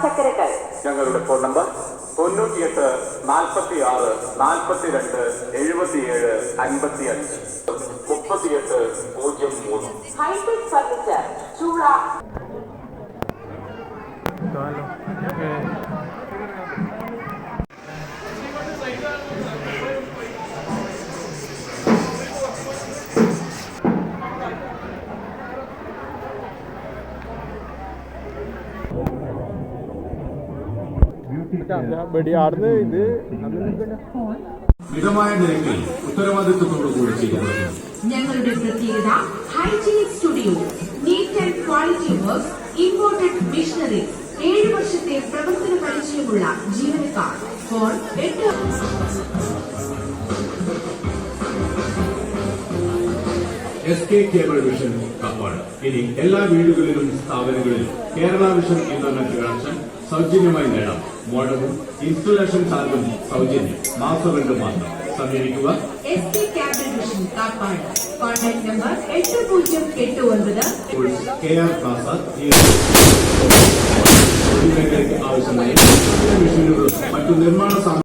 ചക്കരകൾ. ഞങ്ങളുടെ phone number 98 46 42 77 55 38 03. Hi tech furniture ചൂള. മിതമായ നിരക്കിൽ ഉത്തരവാദിത്വത്തോടുകൂടി ചെയ്യുന്നത്. ഞങ്ങളുടെ പ്രത്യേകത hygienic studio, neat and quality work, imported machinery, 7 വർഷത്തെ പ്രവർത്തന പരിചയമുള്ള ജീവനക്കാർ. Phone 8. SK cable vision Kappad. ഇനി എല്ലാ വീടുകളിലും സ്ഥാപനങ്ങളിലും കേരള വിഷൻ ഇന്റർനെറ്റ് കണക്ഷൻ സൗജന്യമായി നേടാം. മോഡലും ഇൻസ്റ്റലേഷൻ ചാർജും സൗജന്യം. മാസം 2 മാത്രം. സമീപിക്കുക SK cable vision Kappad. Contact number 8089. KR Plaza. മേഖലയ്ക്ക് ആവശ്യമായ മെഷീനുകളും മറ്റു നിർമ്മാണ